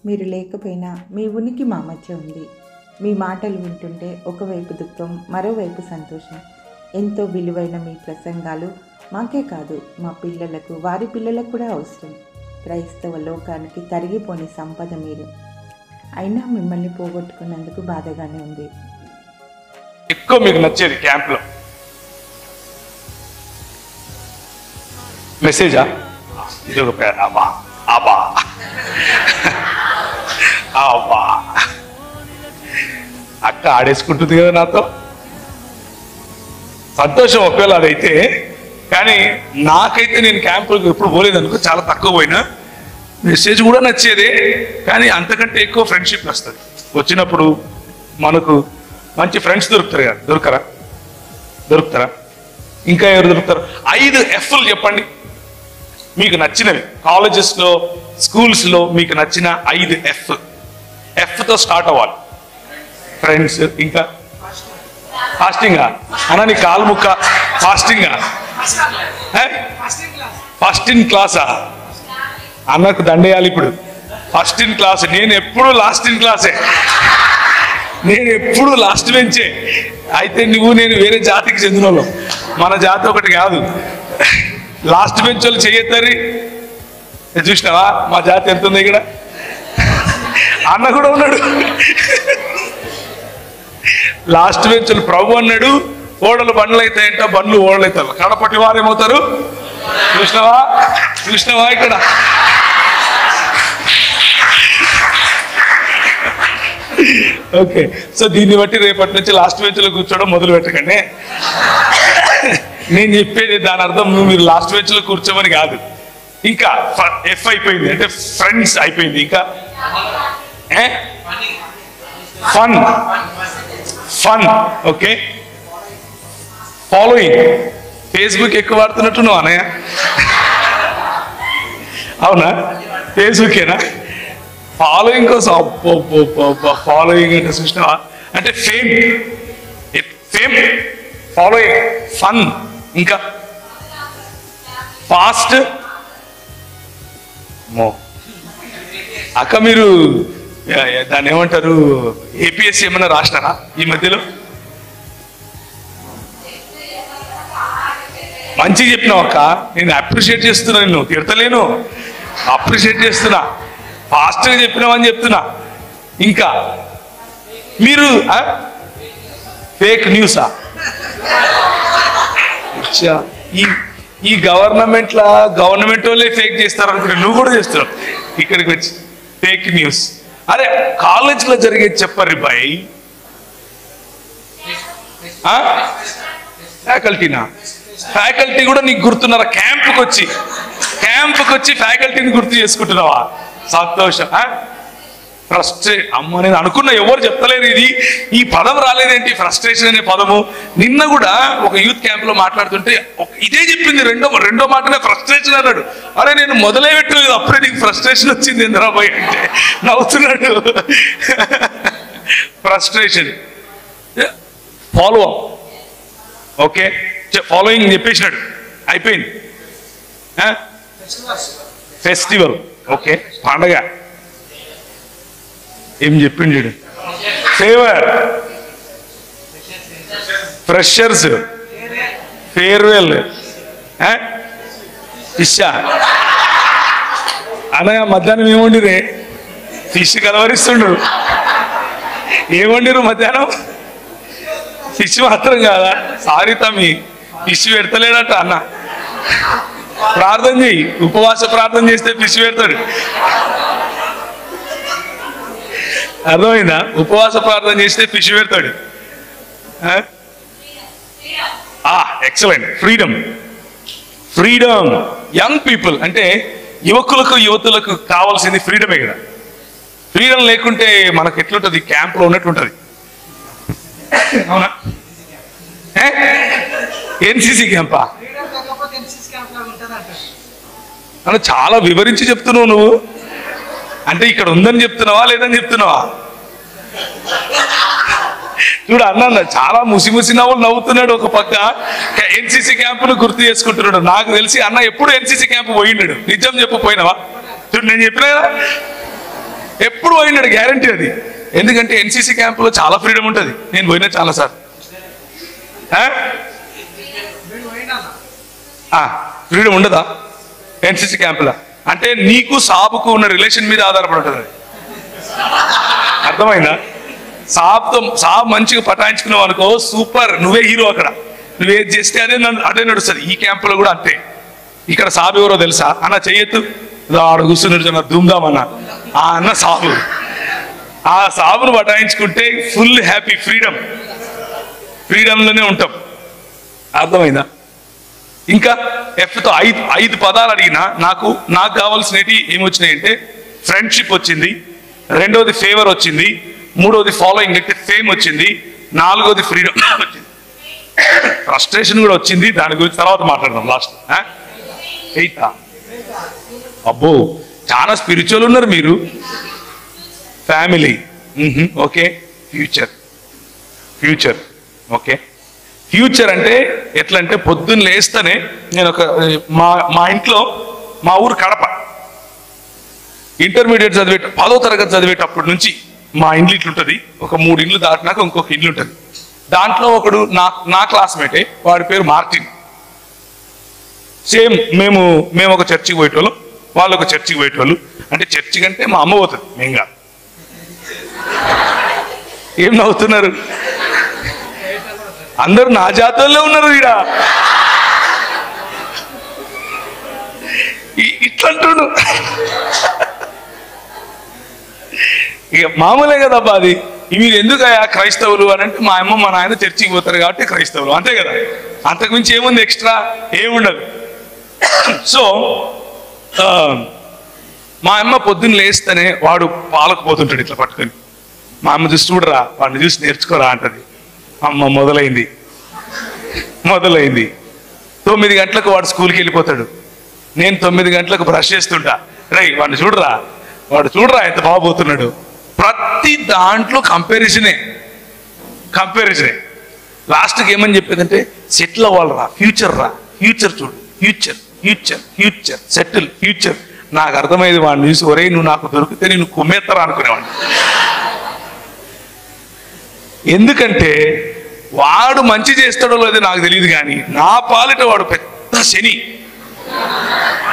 మీరు లేకపోయినా మీ ఉనికి మా మధ్య ఉంది. మీ మాటలు వింటుంటే ఒకవైపు దుఃఖం, మరోవైపు సంతోషం. ఎంతో విలువైన మీ ప్రసంగాలు మాకే కాదు, మా పిల్లలకు, వారి పిల్లలకు కూడా అవసరం. క్రైస్తవ లోకానికి తరిగిపోని సంపద మీరు. అయినా మిమ్మల్ని పోగొట్టుకున్నందుకు బాధగానే ఉంది. ఎక్కువ మీకు నచ్చేది క్యాంప్లో మెసేజా? ఇది ఒక పేరు. అబ్బా అబ్బా అబ్బా అక్క ఆడేసుకుంటుంది కదా నాతో. సంతోషం ఒకవేళ అదైతే. కానీ నాకైతే నేను క్యాంపులకు ఎప్పుడు పోలేదు అనుకో, చాలా తక్కువ పోయినా. మెసేజ్ కూడా నచ్చేదే, కానీ అంతకంటే ఎక్కువ ఫ్రెండ్షిప్ వస్తుంది. వచ్చినప్పుడు మనకు మంచి ఫ్రెండ్స్ దొరుకుతారు కదా. దొరుకుతారా? ఇంకా ఎవరు దొరుకుతారు? 5 F'లు చెప్పండి మీకు నచ్చినవి. కాలేజెస్లో, స్కూల్స్లో మీకు నచ్చిన 5 Fతో స్టార్ట్ అవ్వాలి. ఫ్రెండ్స్, ఇంకా ఫాస్టింగా అన్న, నీ కాలు ముక్క ఫాస్టింగా? ఫస్ట్ ఇన్ క్లాసా? అన్నకు దండేయాలి ఇప్పుడు. First in class. నేను ఎప్పుడు లాస్ట్ ఇన్ క్లాసే. నేను ఎప్పుడు లాస్ట్ బెంచే. అయితే నువ్వు నేను వేరే జాతికి చెందిన వాళ్ళం, మన జాతి ఒకటి కాదు. లాస్ట్ బెంచ్ వాళ్ళు చెయ్యొద్దని చూసినావా? మా జాతి ఎంత ఉంది ఇక్కడ. అన్న కూడా ఉన్నాడు లాస్ట్ బెంచ్ వాళ్ళు. ప్రభు అన్నాడు, ఓడలు బండ్లు అవుతాయంట, బండ్లు ఓడలు అవుతారు, కడపటి వారు ఏమవుతారు? చూసినావా ఇక్కడ? ఓకే, సో దీన్ని బట్టి రేపటి నుంచి లాస్ట్ బెంచ్లో కూర్చోవడం మొదలు పెట్టకండి. నేను చెప్పేది దాని అర్థం మీరు లాస్ట్ బెంచ్లో కూర్చోమని కాదు. ఇంకా F అయిపోయింది అంటే ఫ్రెండ్స్ అయిపోయింది. ఇంకా ఫన్. Okay, following. ఫేస్బుక్ ఎక్కువ వాడుతున్నట్టు నువ్వు అన్నయ్య? అవునా? ఫేస్బుకేనా? ఫాలోయింగ్ కోసం ఫాలోయింగ్ అంటే చూసినావా? అంటే ఫేమ్, ఫాలోయింగ్, ఫన్. ఇంకా ఫాస్ట్. అక్క మీరు దాన్ని ఏమంటారు, APSC ఏమన్నా రాసినారా ఈ మధ్యలో? మంచిగా చెప్పినావు అక్క, నేను అప్రిషియేట్ చేస్తున్నా, నిన్ను తిడతలేను, అప్రిషియేట్ చేస్తున్నా. ఫాస్ట్గా చెప్పినావని చెప్తున్నా. ఇంకా మీరు ఫేక్ న్యూసా? ఈ గవర్నమెంట్ వాళ్ళే ఫేక్ చేస్తారు అనుకుంటే నువ్వు కూడా చేస్తున్నావు ఇక్కడికి వచ్చి ఫేక్ న్యూస్. అరే కాలేజ్లో జరిగేది చెప్పరు బాయ్. ఫ్యాకల్టీ కూడా నీకు గుర్తున్నారా? క్యాంపుకి వచ్చి ఫ్యాకల్టీని గుర్తు చేసుకుంటున్నావా? సంతోషం. అమ్మ, నేను అనుకున్నా ఎవరు చెప్తలేరు ఇది, ఈ పదం రాలేదేంటి, ఫ్రస్ట్రేషన్ అనే పదము. నిన్న కూడా ఒక యూత్ క్యాంప్ లో మాట్లాడుతుంటే ఇదే చెప్పింది. రెండో మాటనే ఫ్రస్ట్రేషన్ అన్నాడు. అరే నేను మొదలై పెట్టలేదు, అప్పుడే నీకు ఫ్రస్ట్రేషన్ వచ్చింది ఇంద్రాబాయ్ అంటే నవ్వుతున్నాడు. Frustration. Follow up. Okay, following చెప్పేసినాడు, అయిపోయింది. ఫెస్టివల్. ఓకే, పండగ. ఏం చెప్పిండు? Favour, freshers, farewell, fish. అనగా మధ్యాహ్నం ఏమండిరే? ఫిష్ కలవరిస్తుండ్రు. ఏమండిరు మధ్యాహ్నం? ఫిష్ మాత్రం కాదా? సారీ తమ్మి, ఫిష్ పెడతలేడట అన్న. ప్రార్థన చెయ్యి, ఉపవాస ప్రార్థన చేస్తే ఫిష్ పెడతాడు. అర్థమైందా? ఉపవాస ప్రార్థన చేస్తే ఫిష్ పెడతాడు. ఎక్సలెంట్. ఫ్రీడమ్. యంగ్ పీపుల్ అంటే యువతులకు కావాల్సింది ఫ్రీడమే కదా. ఫ్రీడమ్ లేకుంటే మనకు ఎట్లుంటుంది? క్యాంప్లో ఉన్నట్టు ఉంటుంది. అవునా? NCC CAMPA? అని చాలా వివరించి చెప్తున్నావు నువ్వు. అంటే ఇక్కడ ఉందని చెప్తున్నావా లేదని చెప్తున్నావా? చూడు అన్న చాలా ముసి నవ్వులు నవ్వుతున్నాడు. ఒక పక్క NCC క్యాంపును గుర్తు చేసుకుంటున్నాడు. నాకు తెలిసి అన్న ఎప్పుడు NCC క్యాంపు పోయిండాడు. నిజం చెప్పు, పోయినావా? చూడు నేను చెప్పినా కదా, ఎప్పుడు పోయినాడు, గ్యారంటీ అది. ఎందుకంటే ఎన్సీసీ క్యాంపులో చాలా ఫ్రీడమ్ ఉంటుంది. నేను పోయినా చాలా సార్. ఫ్రీడమ్ ఉండదా ఎన్సీసీ క్యాంపులో? అంటే నీకు సాబుకు ఉన్న రిలేషన్ మీద ఆధారపడి ఉంటుంది అది. అర్థమైందా? సాబ్ మంచిగా పటాయించుకున్నావు అనుకో, సూపర్, నువ్వే హీరో. అక్కడ నువ్వేది చేస్తే అదే నడుస్తుంది. ఈ క్యాంపులో కూడా అంతే. ఇక్కడ సాబు ఎవరో తెలుసా? అన్న చెయ్యొద్దు, ఆడ కూర్చుని ధూమ్ధామన్న ఆ అన్న సాబు. ఆ సాబును పటాయించుకుంటే ఫుల్ హ్యాపీ, ఫ్రీడమ్లోనే ఉంటాం. అర్థమైందా? ఇంకా ఎఫ్తో 5 పదాలు అడిగినా నాకు కావాల్సినవి ఏమొచ్చినాయంటే ఫ్రెండ్షిప్ వచ్చింది, రెండోది ఫేవర్ వచ్చింది, మూడోది ఫాలోయింగ్ అంటే ఫేమ్ వచ్చింది, నాలుగోది ఫ్రీడమ్ వచ్చింది, ఫ్రస్ట్రేషన్ కూడా వచ్చింది. దాని గురించి తర్వాత మాట్లాడదాం లాస్ట్. 8 అబ్బో చాలా స్పిరిచువల్ ఉన్నారు మీరు. Family, okay. Future okay. Future అంటే ఎట్లా అంటే పొద్దున్న లేస్తేనే నేను మా ఇంట్లో, మా ఊరు కడప, ఇంటర్మీడియట్ 10వ తరగతి చదివేటప్పటి నుంచి మా ఇండ్లు ఇట్లుంటుంది. ఒక 3 ఇండ్లు దాటినాక ఇంకొక ఇల్లు ఉంటుంది. దాంట్లో ఒకడు నా క్లాస్మేటే, వాడి పేరు మార్టిన్. సేమ్ మేము ఒక చర్చికి పోయేటోళ్ళు, వాళ్ళు ఒక చర్చికి పోయేటోళ్ళు. అంటే చర్చి కంటే మా అమ్మ పోతుంది, మేము కాదు. ఏం నవ్వుతున్నారు? అందరూ నా జాతరలో ఉన్నారు ఈడ. ఇట్లంటుడు ఇక మామూలే కదబ్బా అది. మీరు ఎందుకయ్యా క్రైస్తవులు అని అంటే, మా అమ్మ మా నాయన చర్చికి పోతారు కాబట్టి క్రైస్తవులు, అంతే కదా. అంతకుమించి ఏముంది, ఎక్స్ట్రా ఏముండదు. సో మా అమ్మ పొద్దున్న లేస్తేనే వాడు పాలకు పోతుంటాడు ఇట్లా పట్టుకొని. మా అమ్మ చూసి చూడరా, వాడిని చూసి నేర్చుకోరా అంటది. అమ్మ మొదలైంది. 9 గంటలకు వాడు స్కూల్కి వెళ్ళిపోతాడు. నేను 9 గంటలకు బ్రష్ చేస్తుంటా. వాడిని చూడరా, ఎంత బాగుపోతున్నాడు. ప్రతి దాంట్లో కంపారిజనే. లాస్ట్కి ఏమని చెప్పేదంటే, సెటిల్ అవ్వాలరా, ఫ్యూచర్ చూడు, ఫ్యూచర్ సెటిల్, ఫ్యూచర్. నాకు అర్థమైంది వాడిని చూసి, ఒరే నువ్వు నాకు దొరికితే నేను కుమ్మేత్తరా అనుకునేవాడిని. ఎందుకంటే వాడు మంచి చేస్తాడో లేదో నాకు తెలియదు, కానీ నా పాలిట వాడు పెద్ద శని.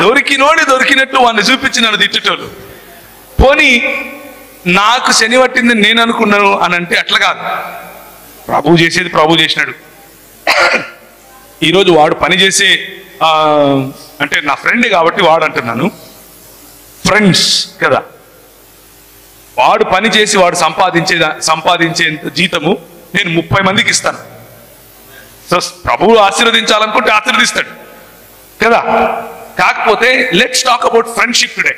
దొరికినట్టు వాడిని చూపించి నన్ను తిట్టేటోళ్ళు. పోనీ నాకు శని పట్టిందని నేను అనుకున్నాను అని అంటే అట్లా కాదు. ప్రభు చేసేది ప్రభు చేసినాడు. ఈరోజు వాడు పని చేసే అంటే నా ఫ్రెండ్ కాబట్టి వాడు అంటున్నాను, ఫ్రెండ్స్ కదా. వాడు పని చేసి వాడు సంపాదించే జీతము నేను 30 మందికి ఇస్తాను. సో ప్రభువు ఆశీర్వదించాలనుకుంటే ఆశీర్వదిస్తాడు కదా. కాకపోతే let's talk about friendship today.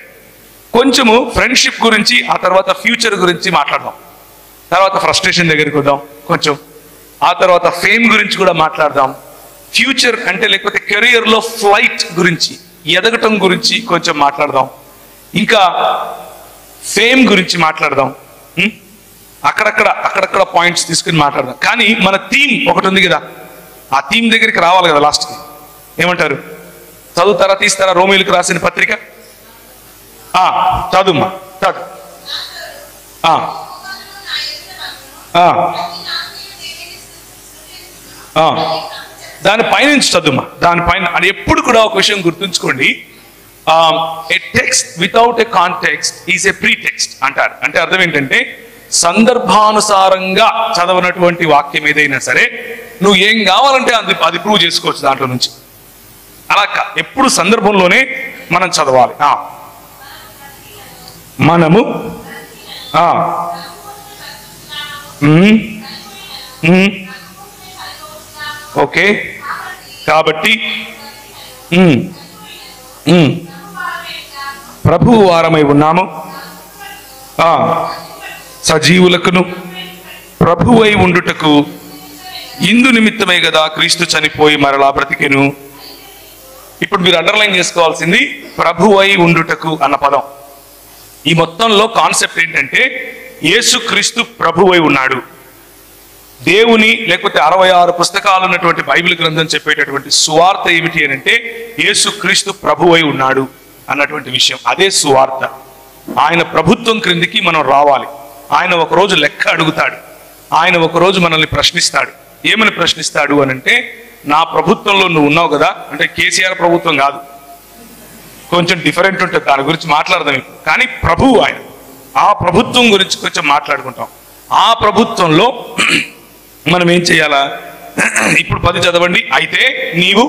కొంచెము ఫ్రెండ్షిప్ గురించి, ఆ తర్వాత ఫ్యూచర్ గురించి మాట్లాడదాం. తర్వాత ఫ్రస్ట్రేషన్ దగ్గరికి వద్దాం కొంచెం. ఆ తర్వాత ఫేమ్ గురించి కూడా మాట్లాడదాం. ఫ్యూచర్ అంటే లేకపోతే కెరియర్లో ఫ్లైట్ గురించి, ఎదగటం గురించి కొంచెం మాట్లాడదాం. ఇంకా ఫేమ్ గురించి మాట్లాడదాం. అక్కడక్కడ పాయింట్స్ తీసుకుని మాట్లాడదాం. కానీ మన థీమ్ ఒకటి ఉంది కదా, ఆ థీమ్ దగ్గరికి రావాలి కదా లాస్ట్కి. ఏమంటారు? చదువుతారా, తీస్తారా? రోమిలకు రాసిన పత్రిక చదువుమా, చదువు. దానిపైనుంచి చదువుమా. దానిపైన అది ఎప్పుడు కూడా ఒక విషయం గుర్తుంచుకోండి, a text without a context is a pretext అంటారు. అంటే అర్థం ఏంటంటే, సందర్భానుసారంగా చదవనటువంటి వాక్యం ఏదైనా సరే నువ్వు ఏం కావాలంటే అది ప్రూవ్ చేసుకోవచ్చు దాంట్లో నుంచి. అలా ఎప్పుడు సందర్భంలోనే మనం చదవాలి. మనము ఓకే. కాబట్టి ప్రభువు వారమై ఉన్నాము, సజీవులకును ప్రభువై ఉండుటకు ఇందు నిమిత్తమే కదా క్రీస్తు చనిపోయి మరలా బ్రతికెను. ఇప్పుడు మీరు అండర్లైన్ చేసుకోవాల్సింది ప్రభువై ఉండుటకు అన్న పదం. ఈ మొత్తంలో కాన్సెప్ట్ ఏంటంటే, యేసుక్రీస్తు ప్రభువై ఉన్నాడు. దేవుని లేకపోతే 66 పుస్తకాలు ఉన్నటువంటి బైబిల్ గ్రంథం చెప్పేటటువంటి సువార్త ఏమిటి అని అంటే, యేసుక్రీస్తు ప్రభువై ఉన్నాడు అన్నటువంటి విషయం. అదే సువార్త. ఆయన ప్రభుత్వం క్రిందికి మనం రావాలి. ఆయన ఒకరోజు లెక్క అడుగుతాడు. ఆయన ఒకరోజు మనల్ని ప్రశ్నిస్తాడు. ఏమని ప్రశ్నిస్తాడు అని అంటే, నా ప్రభుత్వంలో నువ్వు ఉన్నావు కదా, అంటే కేసీఆర్ ప్రభుత్వం కాదు, కొంచెం డిఫరెంట్ ఉంటుంది, దాని గురించి మాట్లాడదాం ఇప్పుడు. కానీ ప్రభువు ఆయన, ఆ ప్రభుత్వం గురించి కొంచెం మాట్లాడుకుంటాం. ఆ ప్రభుత్వంలో మనం ఏం చేయాలా? ఇప్పుడు 10 చదవండి. అయితే నీవు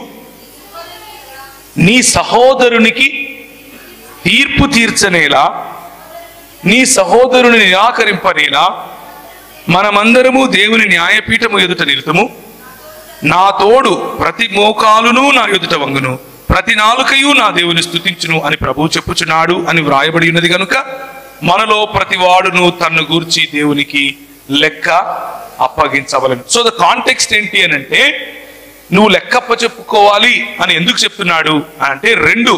నీ సహోదరునికి తీర్పు తీర్చనేలా, నీ సహోదరుని నిరాకరింపనేలా మనమందరము దేవుని న్యాయపీఠము ఎదుట నిలుతుము. నా తోడు ప్రతి మోకాలును నా ఎదుట వంగును, ప్రతి నాలుకయు నా దేవుని స్తుతించును అని ప్రభువు చెప్పుచున్నాడు అని వ్రాయబడి ఉన్నది కనుక మనలో ప్రతి వాడును తన్ను గూర్చి దేవునికి లెక్క అప్పగించవలను. సో ద కాంటెక్స్ట్ ఏంటి అని అంటే, నువ్వు లెక్కప్ప చెప్పుకోవాలి అని ఎందుకు చెప్తున్నాడు అంటే, రెండు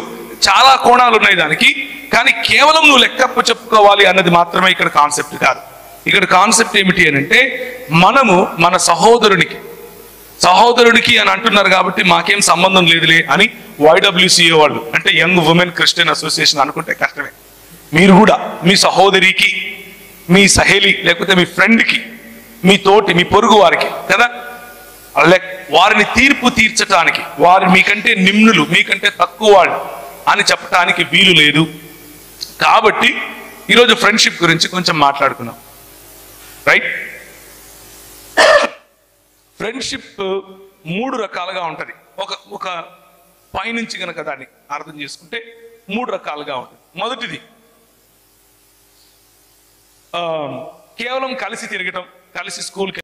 చాలా కోణాలు ఉన్నాయి దానికి. కానీ కేవలం నువ్వు లెక్కప్ప చెప్పుకోవాలి అన్నది మాత్రమే ఇక్కడ కాన్సెప్ట్ కాదు. ఇక్కడ కాన్సెప్ట్ ఏమిటి అని అంటే, మనము మన సహోదరునికి అని అంటున్నారు కాబట్టి మాకేం సంబంధం లేదులే అని YWCA వాళ్ళు, అంటే యంగ్ ఉమెన్ క్రిస్టియన్ అసోసియేషన్ అనుకుంటే కష్టమే. మీరు కూడా మీ సహోదరికి, మీ సహేలి, లేకపోతే మీ ఫ్రెండ్కి, మీ తోటి, మీ పొరుగు వారికి కదా, వారిని తీర్పు తీర్చటానికి, వారు మీకంటే నిమ్నులు, మీకంటే తక్కువ వాళ్ళు అని చెప్పటానికి వీలు లేదు. కాబట్టి ఈరోజు ఫ్రెండ్షిప్ గురించి కొంచెం మాట్లాడుకున్నాం. రైట్? ఫ్రెండ్షిప్ 3 రకాలుగా ఉంటుంది. ఒక పైనుంచి కనుక దాన్ని అర్థం చేసుకుంటే 3 రకాలుగా ఉంటుంది. మొదటిది కేవలం కలిసి తిరగటం, కలిసి స్కూల్కి